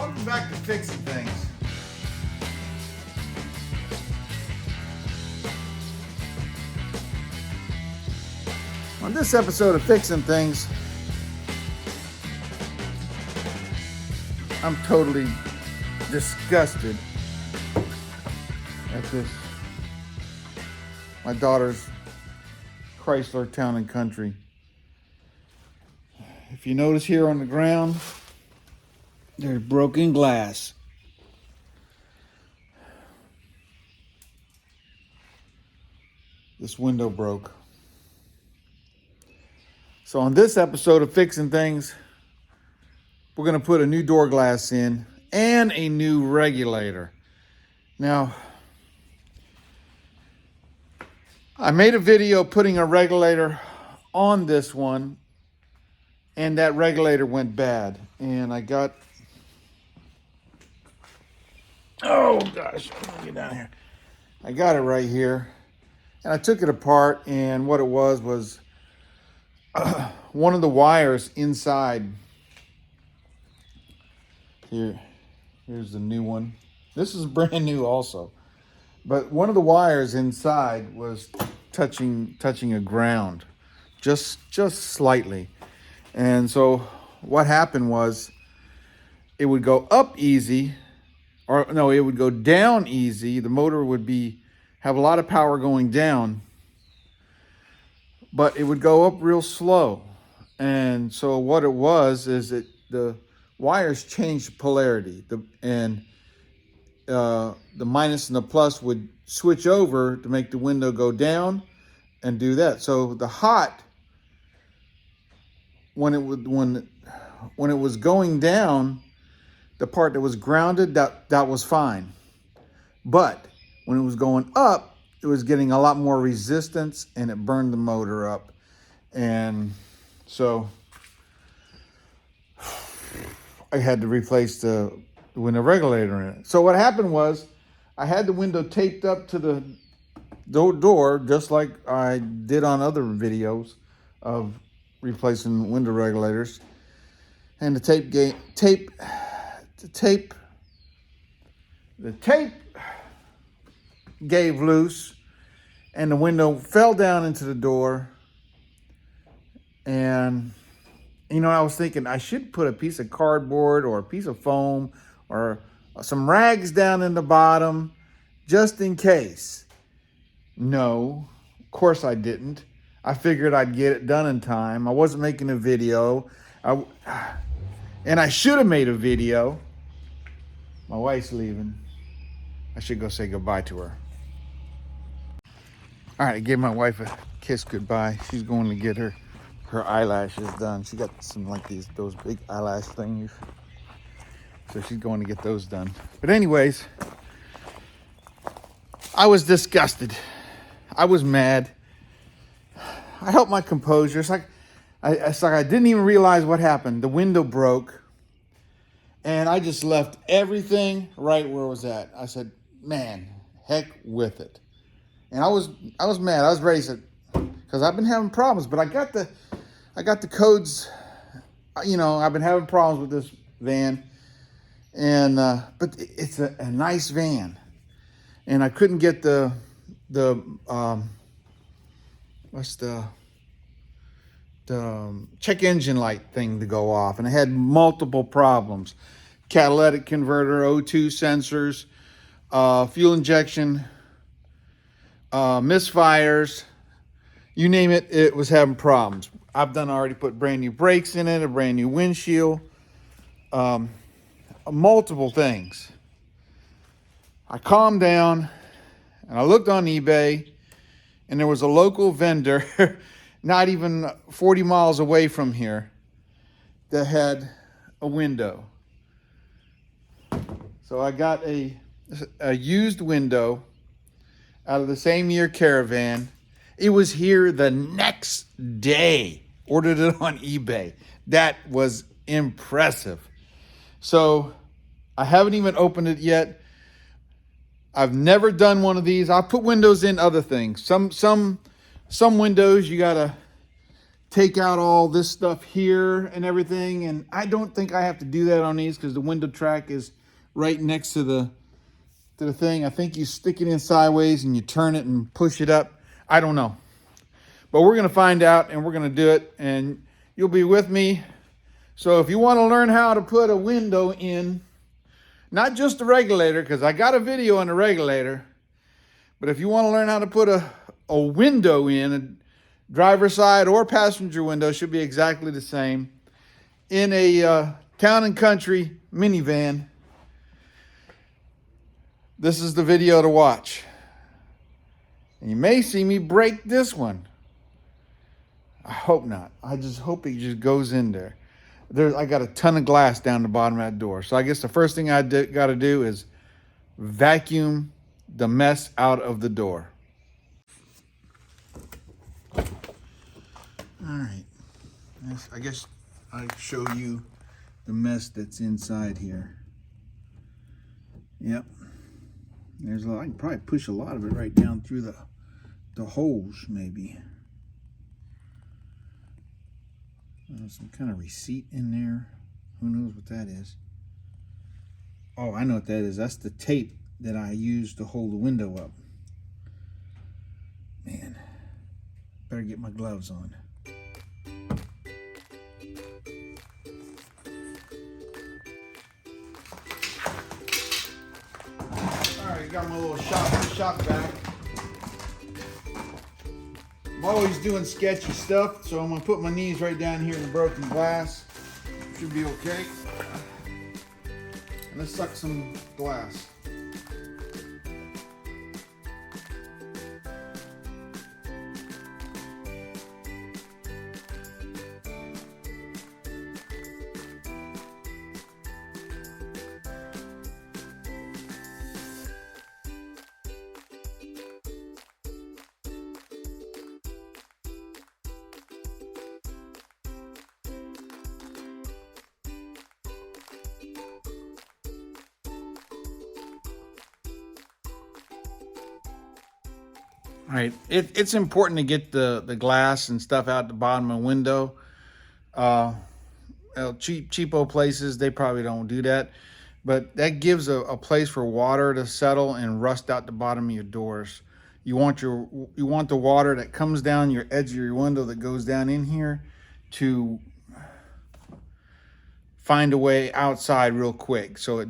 Welcome back to Fixing Things. On this episode of Fixing Things, I'm totally disgusted at this. My daughter's Chrysler Town Country. If you notice here on the ground, there's broken glass. This window broke. So on this episode of Fixing Things, we're going to put a new door glass in and a new regulator. Now, I made a video putting a regulator on this one, and that regulator went bad. And I got, oh gosh, let me get down here. I got it right here. And I took it apart, and what it was one of the wires inside. Here's the new one. This is brand new also. But one of the wires inside was touching a ground, just slightly. And so what happened was it would go up easy, or no, it would go down easy. The motor would have a lot of power going down, but it would go up real slow. And so what it was is that the wires changed polarity, and the minus and the plus would switch over to make the window go down and do that. So the hot, when it was going down, the part that was grounded, that was fine. But when it was going up, it was getting a lot more resistance, and it burned the motor up. And so I had to replace the window regulator in it. So what happened was I had the window taped up to the door, just like I did on other videos of replacing window regulators. And the tape gave loose, and the window fell down into the door. And I was thinking I should put a piece of cardboard or a piece of foam or some rags down in the bottom just in case. No, of course I didn't. I figured I'd get it done in time. I wasn't making a video. And I should have made a video. My wife's leaving. I should go say goodbye to her. All right, I gave my wife a kiss goodbye. She's going to get her eyelashes done. She got some like those big eyelash things. So she's going to get those done. But anyways, I was disgusted. I was mad. I held my composure. It's like I didn't even realize what happened. The window broke, and I just left everything right where it was at. I said, man, heck with it. And I was mad. I was ready to, because I've been having problems, but I got the codes. I've been having problems with this van, and but it's a nice van, and I couldn't get the check engine light thing to go off, and I had multiple problems: catalytic converter, O2 sensors, fuel injection, misfires. You name it, it was having problems. I've already put brand new brakes in it, a brand new windshield, multiple things. I calmed down, and I looked on eBay, and there was a local vendor not even 40 miles away from here that had a window. So I got a used window out of the same year Caravan. It was here the next day. Ordered it on eBay. That was impressive. So I haven't even opened it yet. I've never done one of these. I put windows in other things. Some windows you gotta take out all this stuff here and everything. And I don't think I have to do that on these because the window track is right next to the thing. I think you stick it in sideways and you turn it and push it up. I don't know. But we're going to find out and we're going to do it. And you'll be with me. So if you want to learn how to put a window in, not just the regulator, because I got a video on the regulator, but if you want to learn how to put a window in, a driver's side or passenger window, should be exactly the same, in a Town and Country minivan, this is the video to watch. And you may see me break this one. I hope not. I just hope it just goes in there. I got a ton of glass down the bottom of that door. So I guess the first thing I got to do is vacuum the mess out of the door. All right. I guess I'll show you the mess that's inside here. Yep. There's a lot. I can probably push a lot of it right down through the holes, maybe. Some kind of receipt in there. Who knows what that is? Oh, I know what that is. That's the tape that I used to hold the window up. Man, better get my gloves on. All right, got my little shop vac. I'm always doing sketchy stuff, so I'm gonna put my knees right down here in the broken glass. Should be okay. And let's suck some glass. All right, it's important to get the glass and stuff out the bottom of the window. Cheapo places, they probably don't do that, but that gives a place for water to settle and rust out the bottom of your doors. You want the water that comes down your edge of your window that goes down in here to find a way outside real quick so it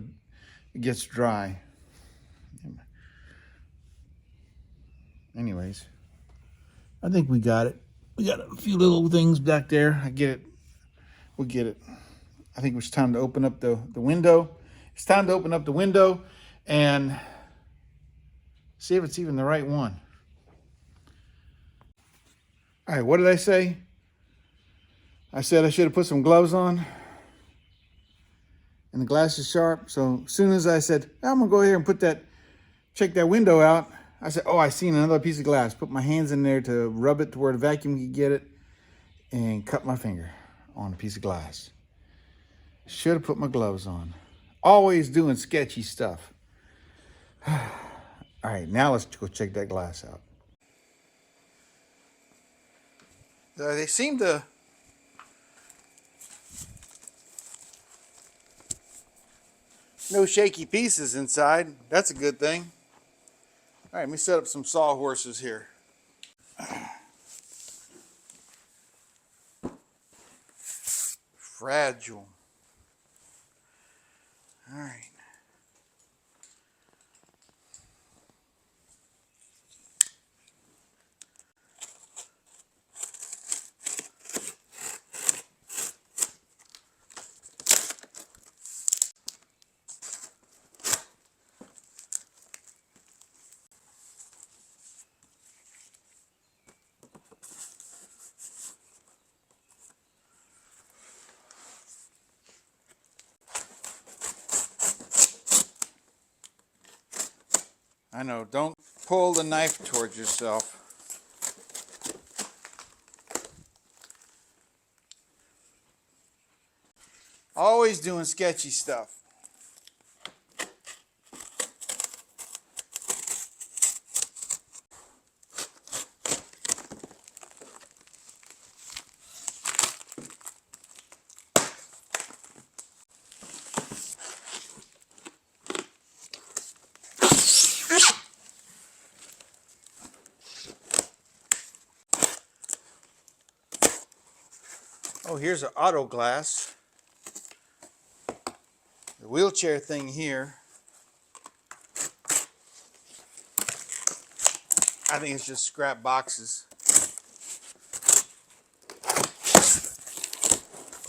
gets dry. Anyways, I think we got it. We got a few little things back there. I get it. We'll get it. I think it's time to open up the window. It's time to open up the window and see if it's even the right one. All right, what did I say? I said I should have put some gloves on. And the glass is sharp. So as soon as I said, I'm going to go here and check that window out, I said, oh, I seen another piece of glass. Put my hands in there to rub it to where the vacuum could get it and cut my finger on a piece of glass. Should have put my gloves on. Always doing sketchy stuff. All right, now let's go check that glass out. They seem to... No shaky pieces inside. That's a good thing. All right, let me set up some sawhorses here. Fragile. All right. I know, don't pull the knife towards yourself. Always doing sketchy stuff. Oh, here's an auto glass. The wheelchair thing here. I think it's just scrap boxes.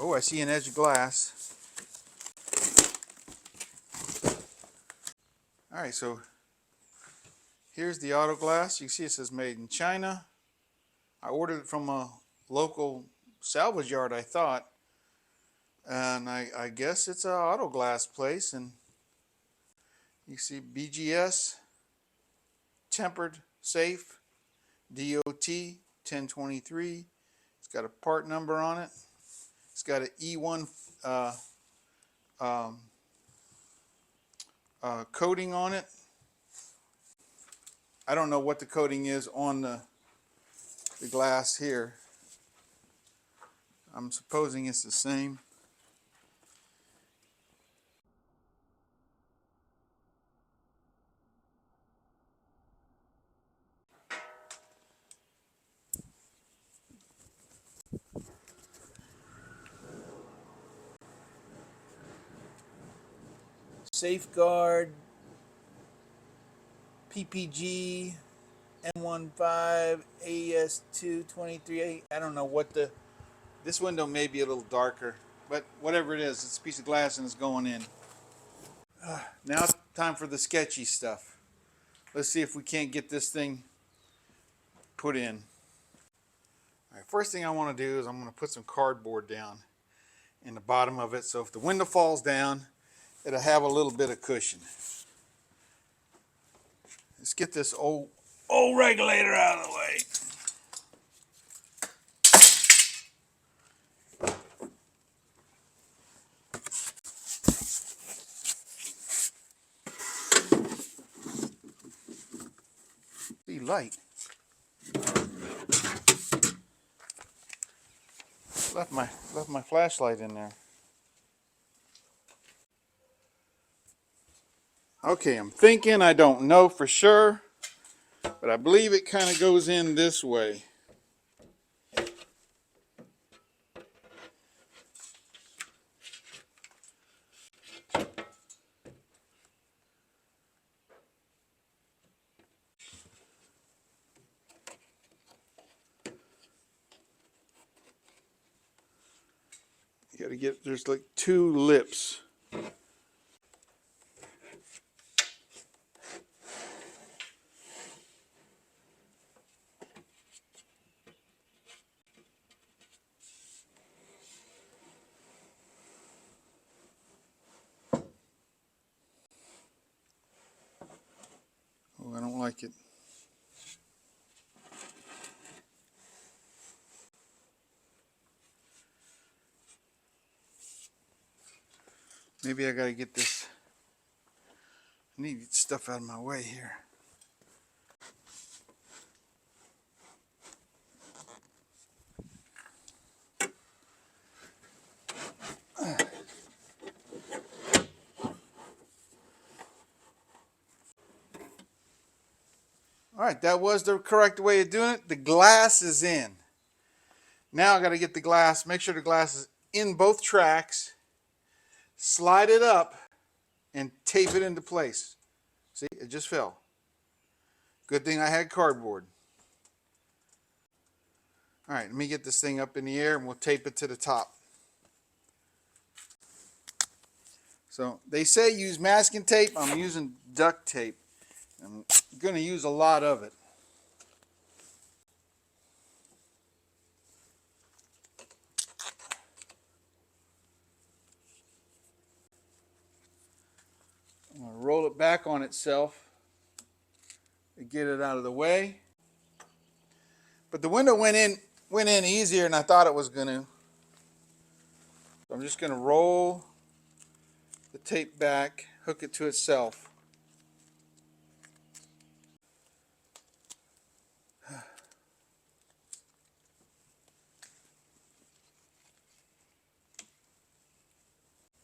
Oh, I see an edge of glass. All right, so here's the auto glass. You can see it says made in China. I ordered it from a local salvage yard, I thought. And I guess it's an auto glass place. And you see BGS, tempered, safe, DOT 1023. It's got a part number on it. It's got an E1 coating on it. I don't know what the coating is on the glass here. I'm supposing it's the same. Safeguard, PPG, M15, AES2, 23A. I don't know what this window may be a little darker, but whatever it is, it's a piece of glass and it's going in. Now it's time for the sketchy stuff. Let's see if we can't get this thing put in. All right, first thing I want to do is I'm going to put some cardboard down in the bottom of it, so if the window falls down, it'll have a little bit of cushion. Let's get this old regulator out of the way. See light. Left my flashlight in there. Okay, I'm thinking, I don't know for sure, but I believe it kind of goes in this way. You gotta get, there's like two lips. Oh, I don't like it. Maybe I gotta get this. I need to get stuff out of my way here. All right, that was the correct way of doing it. The glass is in. Now I gotta get the glass, make sure the glass is in both tracks, slide it up, and tape it into place. See, it just fell. Good thing I had cardboard. All right, let me get this thing up in the air and we'll tape it to the top. So they say use masking tape. I'm using duct tape. I'm going to use a lot of it. I'm going to roll it back on itself to get it out of the way. But the window went in easier than I thought it was going to. So I'm just going to roll the tape back, hook it to itself.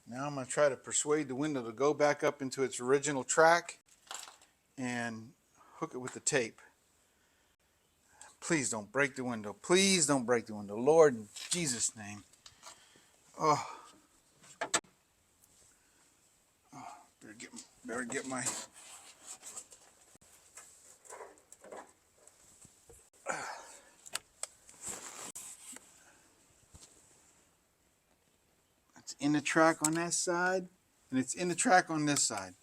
Now I'm going to try to persuade the window to go back up into its original track and hook it with the tape. Please don't break the window. Please don't break the window. Lord, in Jesus' name. Oh, better get my. It's in the track on that side, and it's in the track on this side.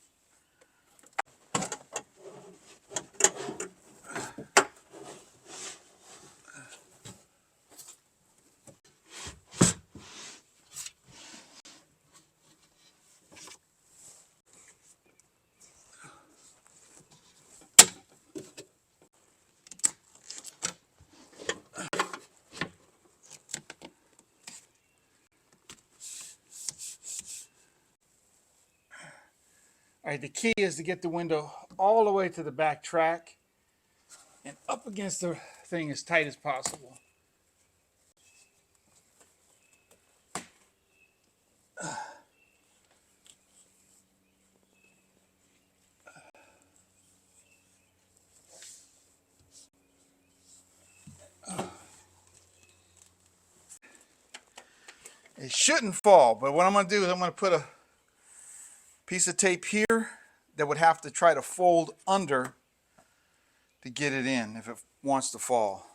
All right, the key is to get the window all the way to the back track and up against the thing as tight as possible. It shouldn't fall, but what I'm going to do is I'm going to put a piece of tape here that would have to try to fold under to get it in if it wants to fall.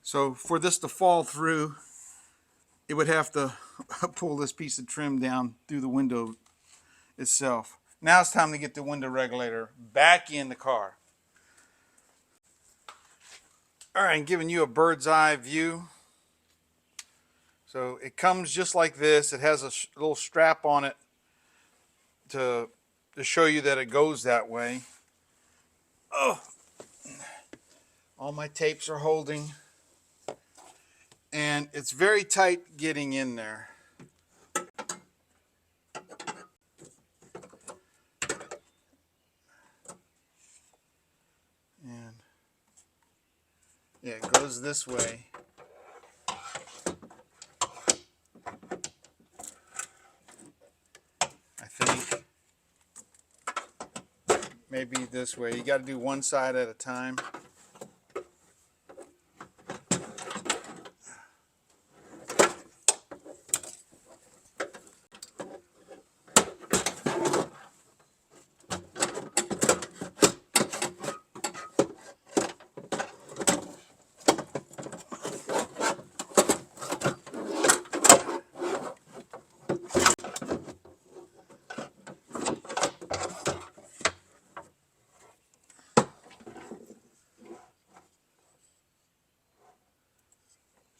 So for this to fall through, it would have to pull this piece of trim down through the window itself. Now it's time to get the window regulator back in the car. All right, I'm giving you a bird's eye view. So it comes just like this. It has a little strap on it to show you that it goes that way. Oh, all my tapes are holding. And it's very tight getting in there. And yeah, it goes this way. I think maybe this way. You got to do one side at a time.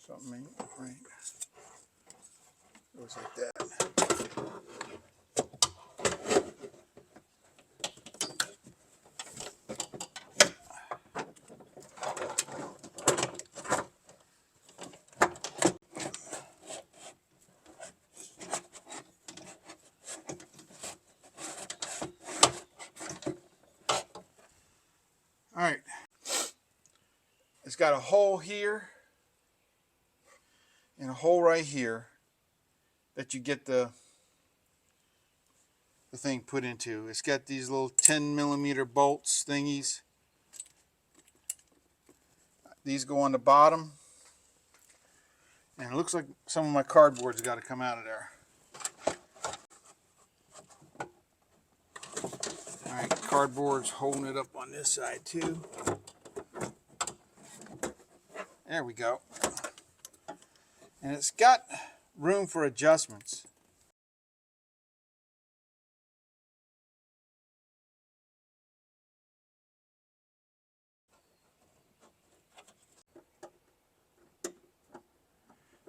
Something ain't right. Goes like that. All right. It's got a hole here and a hole right here that you get the thing put into. It's got these little 10mm bolts thingies. These go on the bottom, and it looks like some of my cardboard's got to come out of there. All right, cardboard's holding it up on this side too. There we go. And it's got room for adjustments.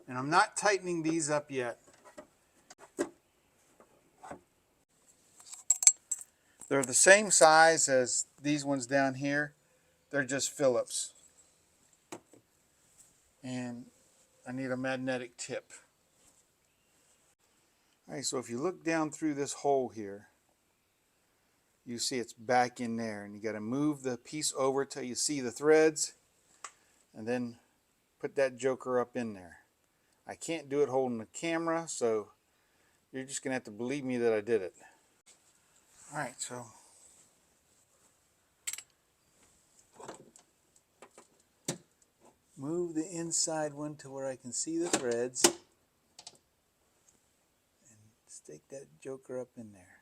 And I'm not tightening these up yet. They're the same size as these ones down here. They're just Phillips. And I need a magnetic tip. All right, so if you look down through this hole here, you see it's back in there, and you got to move the piece over till you see the threads, and then put that joker up in there. I can't do it holding the camera, so you're just gonna have to believe me that I did it. All right, so move the inside one to where I can see the threads and stick that joker up in there.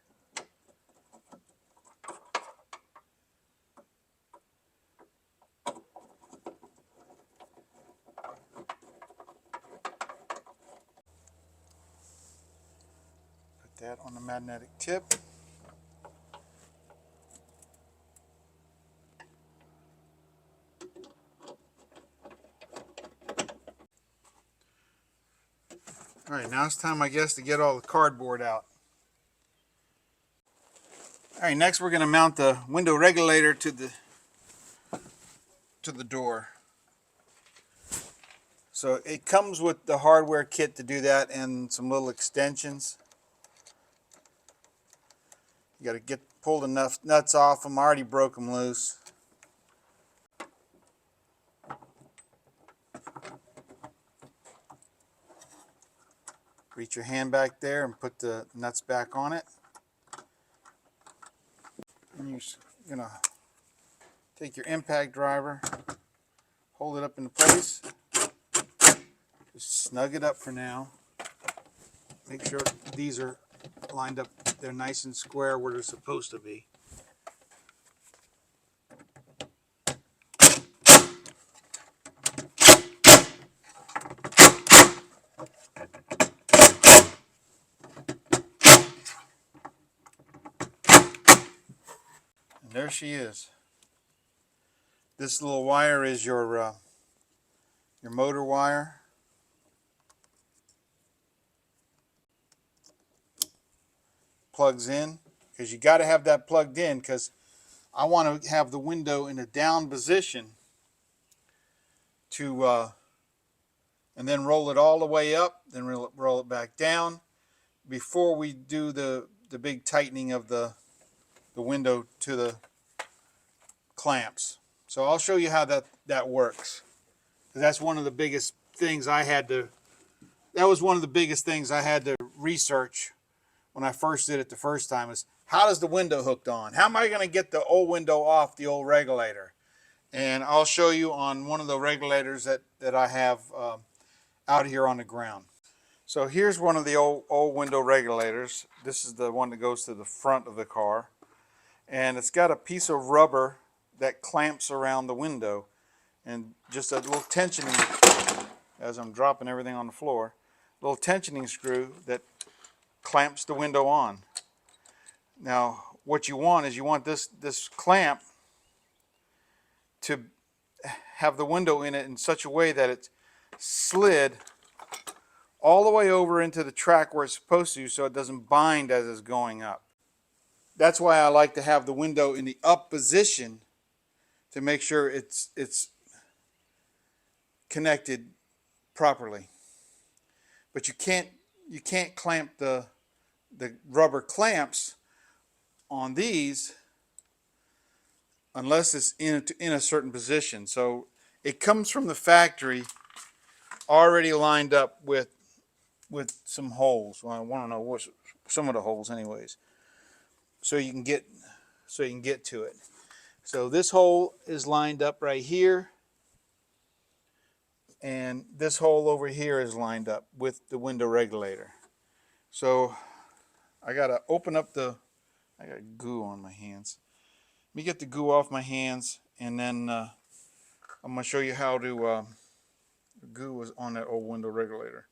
Put that on the magnetic tip. All right, now it's time, I guess, to get all the cardboard out. All right, next we're going to mount the window regulator to the door. So it comes with the hardware kit to do that and some little extensions. You got to pull the nuts off them. I already broke them loose. Reach your hand back there and put the nuts back on it. And you're going to take your impact driver, hold it up into place. Just snug it up for now. Make sure these are lined up. They're nice and square where they're supposed to be. And there she is. This little wire is your motor wire. Plugs in, because you got to have that plugged in, because I want to have the window in a down position to and then roll it all the way up, then roll it back down before we do the big tightening of the window to the clamps. So I'll show you how that works. That's one of the biggest things I had to, that was one of the biggest things I had to research when I first did it the first time, is how does the window hooked on? How am I going to get the old window off the old regulator? And I'll show you on one of the regulators that I have out here on the ground. So here's one of the old window regulators. This is the one that goes to the front of the car. And it's got a piece of rubber that clamps around the window. And just a little tensioning, as I'm dropping everything on the floor, little tensioning screw that clamps the window on. Now what you want is you want this clamp to have the window in it in such a way that it's slid all the way over into the track where it's supposed to, so it doesn't bind as it's going up. That's why I like to have the window in the up position to make sure it's connected properly. But you can't clamp the rubber clamps on these unless it's in a certain position. So it comes from the factory already lined up with some holes. Well, I want to know what some of the holes anyways, so you can get to it. So this hole is lined up right here, and this hole over here is lined up with the window regulator. So I gotta open up I got goo on my hands. Let me get the goo off my hands, and then I'm gonna show you how to the goo was on that old window regulator.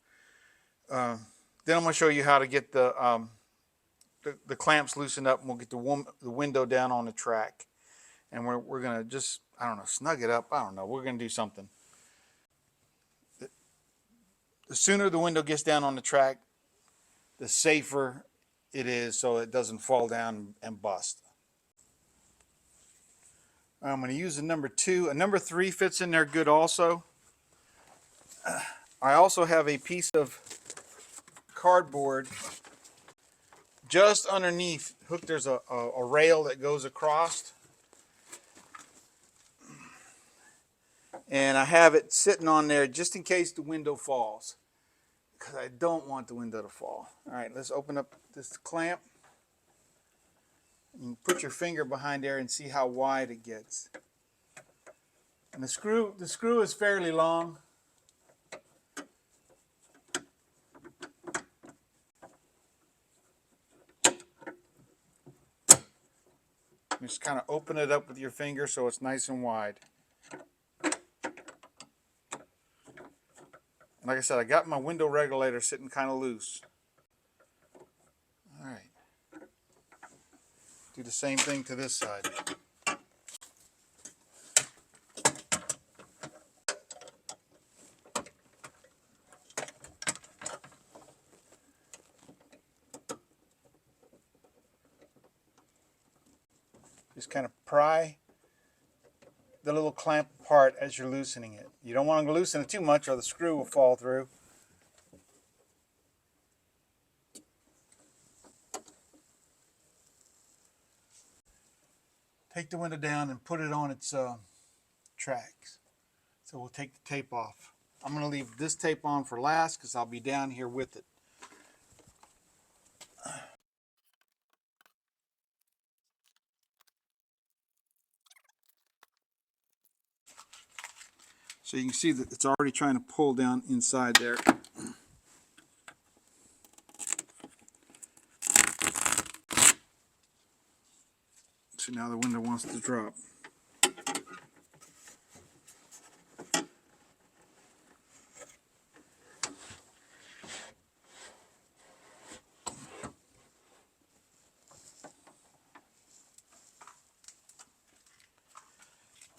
Then I'm going to show you how to get the clamps loosened up, and we'll get the window down on the track. And we're going to just, I don't know, snug it up. I don't know. We're going to do something. The sooner the window gets down on the track, the safer it is, so it doesn't fall down and bust. I'm going to use a number 2. A number 3 fits in there good also. I also have a piece of cardboard just underneath. There's a rail that goes across, and I have it sitting on there just in case the window falls, because I don't want the window to fall. All right, let's open up this clamp, You can put your finger behind there and see how wide it gets. And the screw is fairly long. Just kind of open it up with your finger so it's nice and wide. And like I said, I got my window regulator sitting kind of loose. All right. Do the same thing to this side. Just kind of pry the little clamp apart as you're loosening it. You don't want to loosen it too much or the screw will fall through. Take the window down and put it on its tracks. So we'll take the tape off. I'm going to leave this tape on for last because I'll be down here with it. So you can see that it's already trying to pull down inside there. So now the window wants to drop.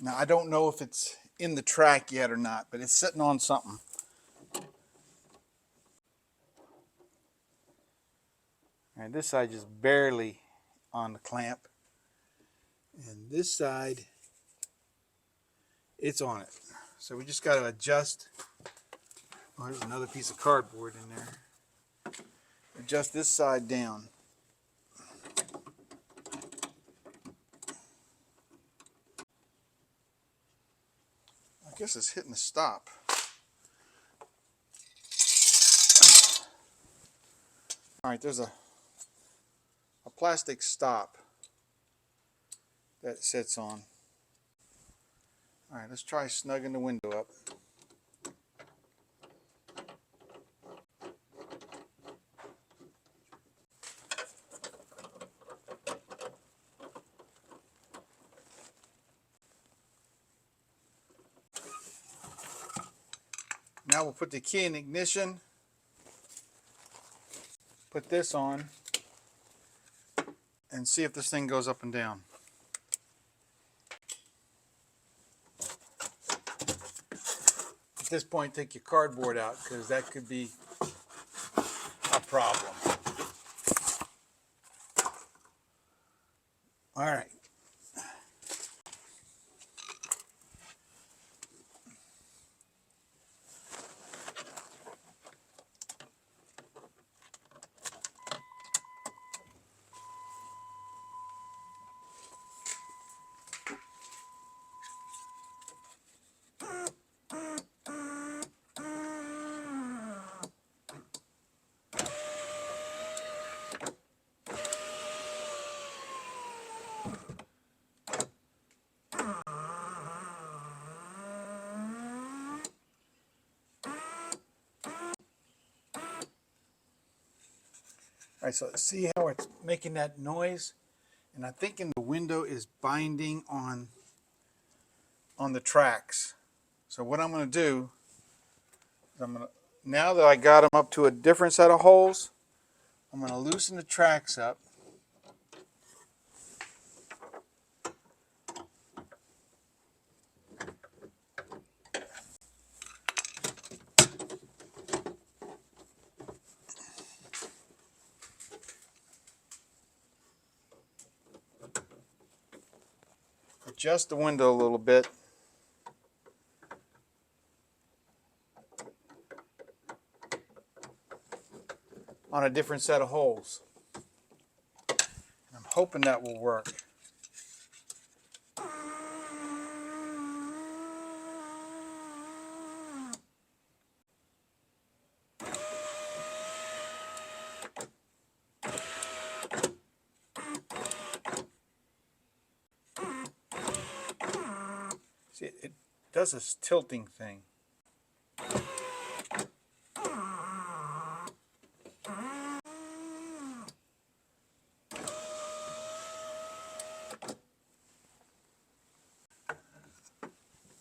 Now I don't know if it's in the track yet or not, but it's sitting on something. All right, this side just barely on the clamp. And this side, it's on it. So we just got to adjust. Oh, there's another piece of cardboard in there. Adjust this side down. I guess it's hitting the stop. All right, there's a plastic stop that it sits on. All right, let's try snugging the window up. Now we'll put the key in ignition, put this on, and see if this thing goes up and down. At this point, take your cardboard out because that could be a problem. All right. All right, so see how it's making that noise? And I'm thinking the window is binding on the tracks. So what I'm going to do is now that I got them up to a different set of holes, I'm going to loosen the tracks up. Adjust the window a little bit. On a different set of holes. I'm hoping that will work. does this tilting thing.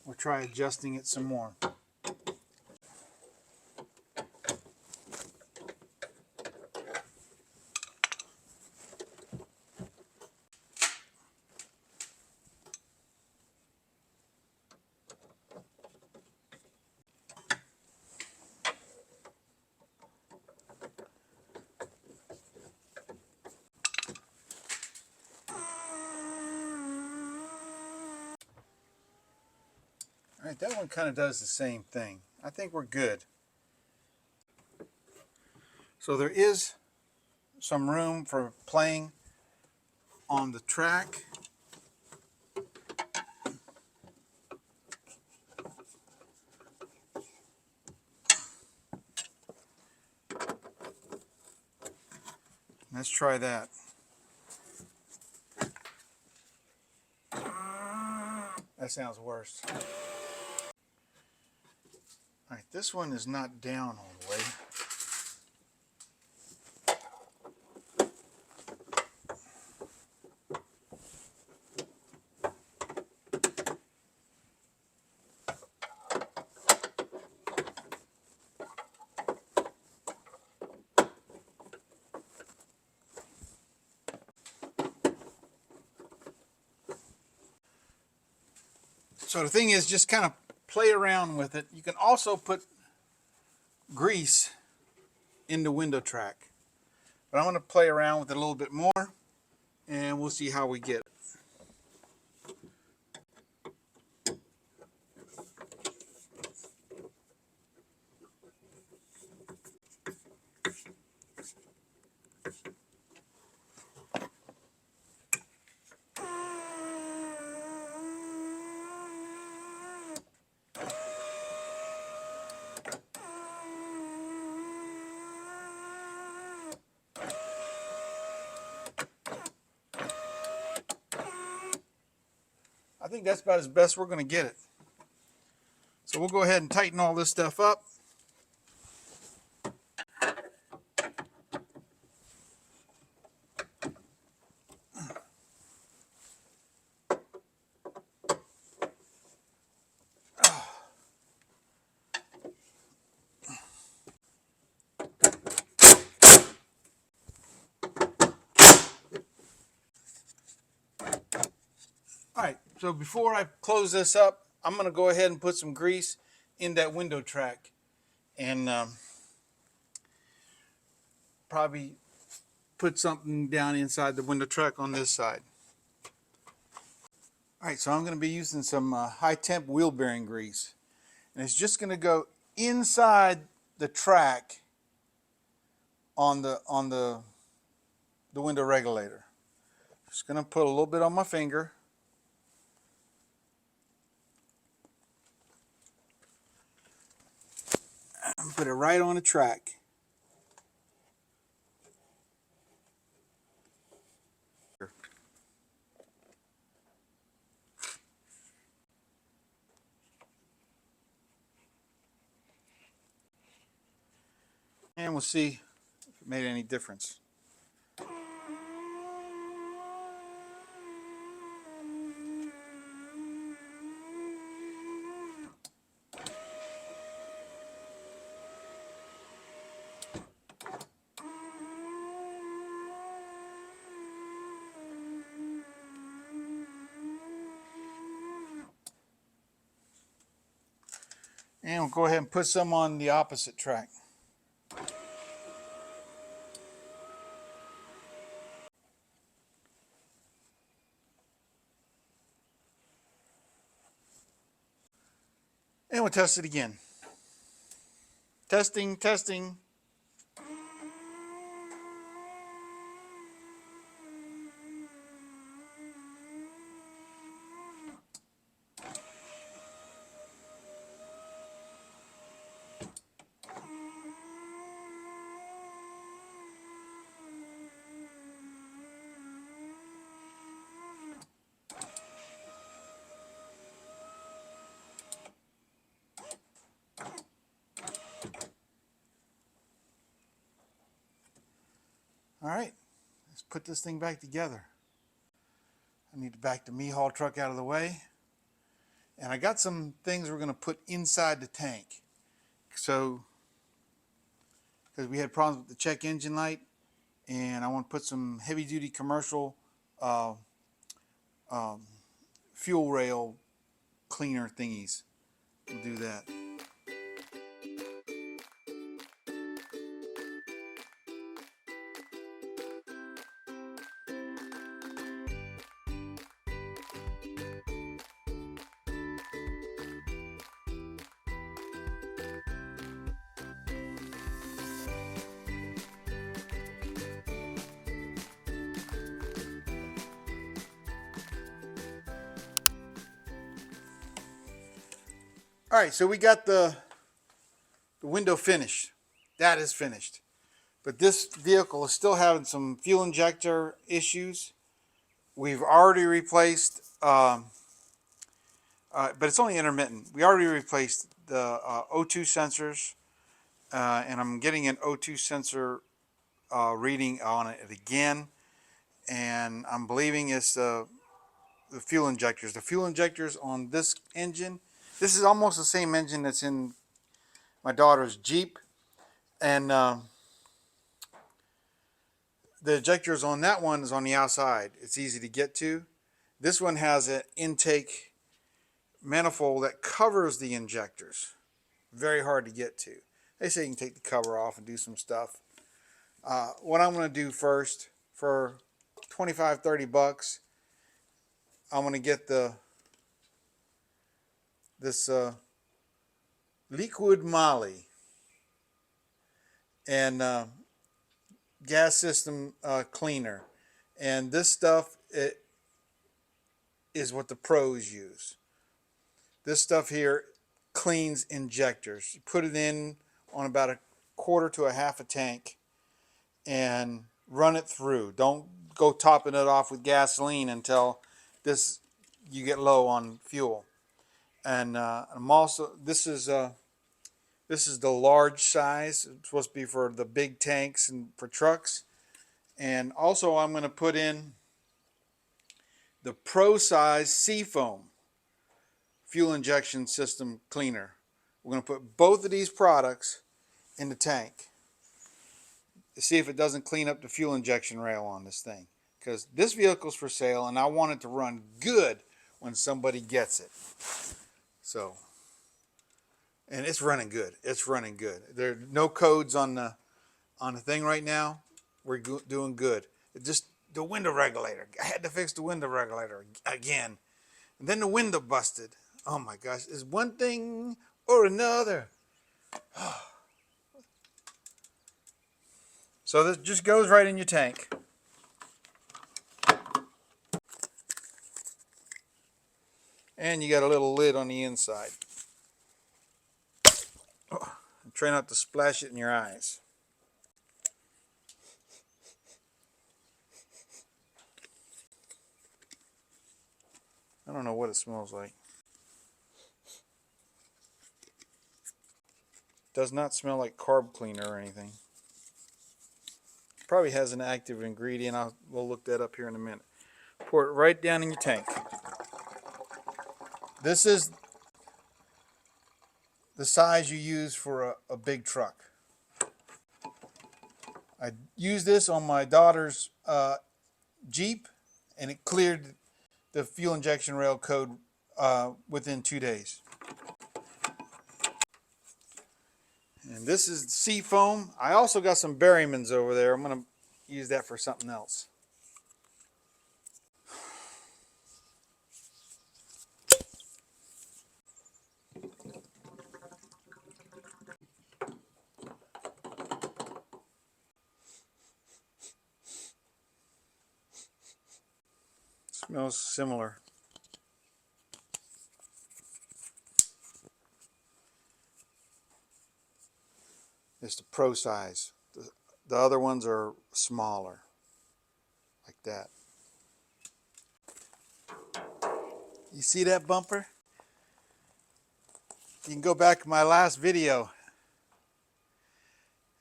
We'll try adjusting it some more. All right, that one kind of does the same thing. I think we're good. So there is some room for playing on the track. Let's try that. That sounds worse. All right, this one is not down all the way. So the thing is, just kind of play around with it. You can also put grease in the window track. But I'm going to play around with it a little bit more, and we'll see how we get it. I think that's about as best we're going to get it. So we'll go ahead and tighten all this stuff up. All right, so before I close this up, I'm going to go ahead and put some grease in that window track, and probably put something down inside the window track on this side. All right, so I'm going to be using some high temp wheel bearing grease, and it's just going to go inside the track on the window regulator. Just going to put a little bit on my finger. Put it right on the track. And we'll see if it made any difference. And we'll go ahead and put some on the opposite track. And we'll test it again. Testing, testing. All right, let's put this thing back together. I need to back the me-haul truck out of the way. And I got some things we're going to put inside the tank. So, because we had problems with the check engine light, and I want to put some heavy-duty commercial uh, um, fuel rail cleaner thingies. We'll do that. All right, so we got the window finished. That is finished. But this vehicle is still having some fuel injector issues. We've already replaced, but it's only intermittent. We already replaced the O2 sensors, and I'm getting an O2 sensor reading on it again. And I'm believing it's the fuel injectors. The fuel injectors on this engine, this is almost the same engine that's in my daughter's Jeep. And the ejectors on that one is on the outside. It's easy to get to. This one has an intake manifold that covers the injectors. Very hard to get to. They say you can take the cover off and do some stuff. What I'm going to do first, for 25-30 bucks, I'm going to get this liquid moly and gas system cleaner. And this stuff, it is what the pros use. This stuff here cleans injectors. You put it in on about a quarter to a half a tank and run it through. Don't go topping it off with gasoline until you get low on fuel. And I'm also, this is the large size. It's supposed to be for the big tanks and for trucks. And also I'm going to put in the Pro Size Seafoam fuel injection system cleaner. We're going to put both of these products in the tank to see if it doesn't clean up the fuel injection rail on this thing. Because this vehicle's for sale and I want it to run good when somebody gets it. So, and it's running good. It's running good. There are no codes on the thing right now. We're doing good. Just the window regulator. I had to fix the window regulator again. And then the window busted. Oh my gosh, it's one thing or another. So this just goes right in your tank. And you got a little lid on the inside. Oh, try not to splash it in your eyes. I don't know what it smells like. Does not smell like carb cleaner or anything. Probably has an active ingredient. We'll look that up here in a minute. Pour it right down in your tank. This is the size you use for a big truck. I used this on my daughter's Jeep, and it cleared the fuel injection rail code within 2 days. And this is Seafoam. I also got some Berrymans over there. I'm going to use that for something else. Smells similar. It's the Pro Size. The other ones are smaller, like that. You see that bumper? You can go back to my last video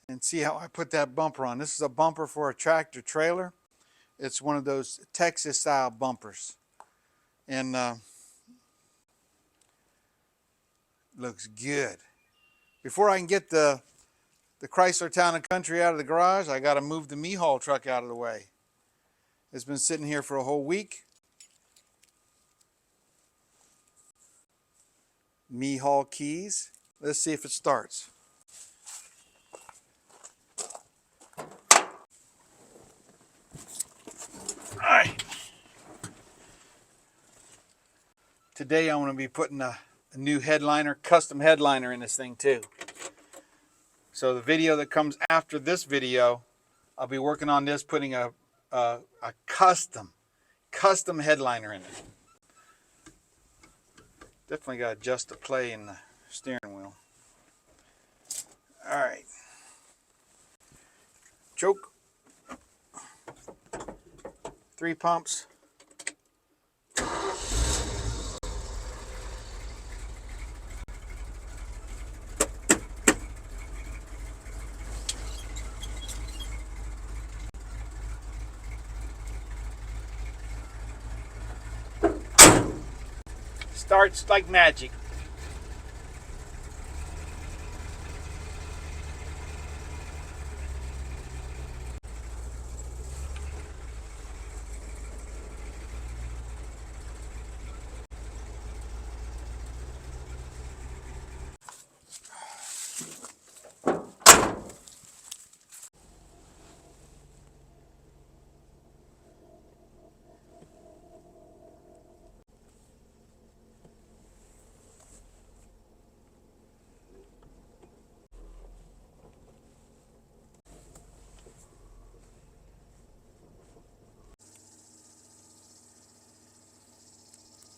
and see how I put that bumper on. This is a bumper for a tractor trailer. It's one of those Texas style bumpers, and looks good. Before I can get the Chrysler Town Country out of the garage, I got to move the me-haul truck out of the way. It's been sitting here for a whole week. Me-haul keys. Let's see if it starts. All right. Today I'm going to be putting a new headliner, custom headliner in this thing too. So the video that comes after this video, I'll be working on this, putting a custom headliner in it. Definitely got to adjust the play in the steering wheel. All right. Choke. 3 pumps. Starts like magic.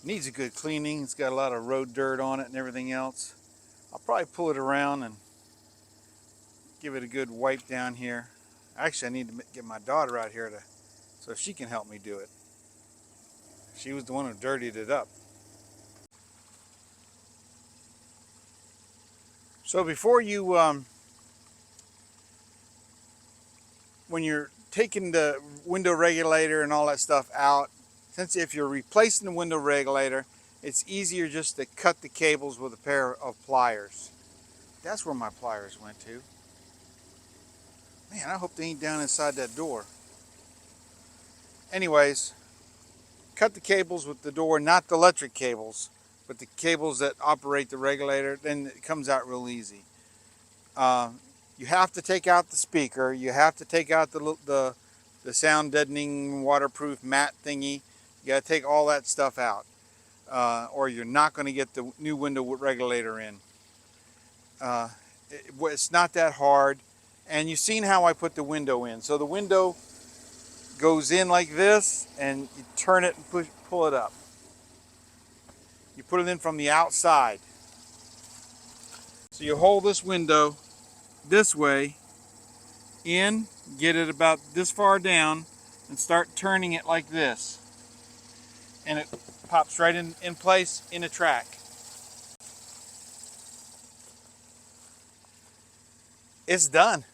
Needs a good cleaning. It's got a lot of road dirt on it and everything else. I'll probably pull it around and give it a good wipe down here. Actually, I need to get my daughter out here so she can help me do it. She was the one who dirtied it up. So before you, when you're taking the window regulator and all that stuff out, since if you're replacing the window regulator, it's easier just to cut the cables with a pair of pliers. That's where my pliers went to. Man, I hope they ain't down inside that door. Anyways, cut the cables with the door, not the electric cables, but the cables that operate the regulator, then it comes out real easy. You have to take out the speaker. You have to take out the sound deadening waterproof mat thingy. You got to take all that stuff out, or you're not going to get the new window regulator in. It's not that hard, and you've seen how I put the window in. So the window goes in like this, and you turn it and pull it up. You put it in from the outside. So you hold this window this way in, get it about this far down, and start turning it like this. And it pops right in place in a track. It's done.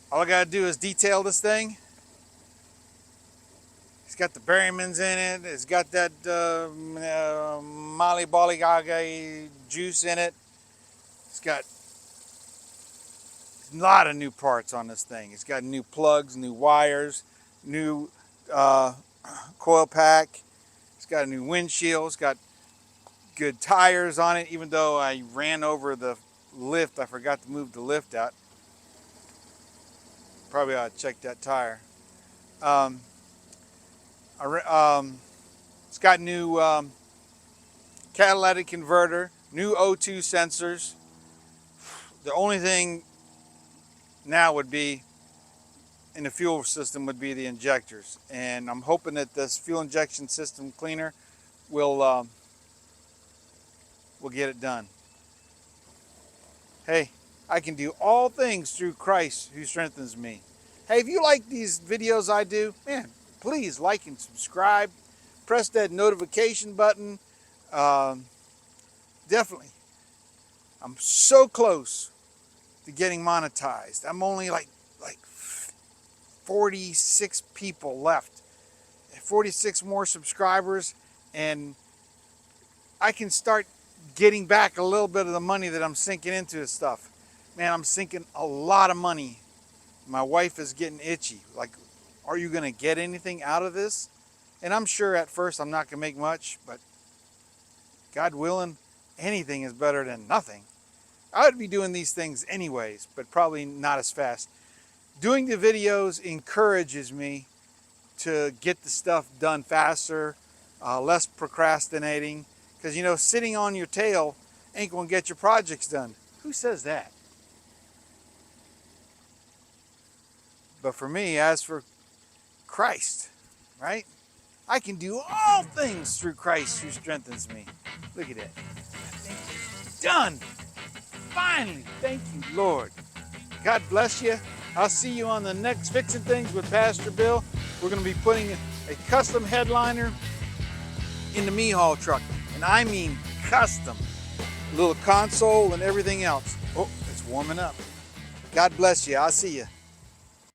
All I gotta do is detail this thing. It's got the Berrymans in it. It's got that Molly Bolly Gaga juice in it. It's got a lot of new parts on this thing. It's got new plugs, new wires, new coil pack. It's got a new windshield. It's got good tires on it. Even though I ran over the lift, I forgot to move the lift out. Probably ought to check that tire. It's got new catalytic converter, new O2 sensors. The only thing now would be in the fuel system would be the injectors, and I'm hoping that this fuel injection system cleaner will get it done. Hey, I can do all things through Christ who strengthens me. Hey, if you like these videos I do, man, please like and subscribe. Press that notification button. Definitely. I'm so close to getting monetized. I'm only like 46 people left, 46 more subscribers, and I can start getting back a little bit of the money that I'm sinking into this stuff. Man, I'm sinking a lot of money. My wife is getting itchy. Like, are you gonna get anything out of this? And I'm sure at first I'm not gonna make much, but God willing, anything is better than nothing. I would be doing these things anyways, but probably not as fast. Doing the videos encourages me to get the stuff done faster, less procrastinating, because you know, sitting on your tail ain't gonna get your projects done. Who says that? But for me, as for Christ, right? I can do all things through Christ who strengthens me. Look at that. Done. Finally. Thank you, Lord. God bless you. I'll see you on the next Fixing Things with Pastor Bill. We're going to be putting a custom headliner in the me-haul truck. And I mean custom. A little console and everything else. Oh, it's warming up. God bless you. I'll see you.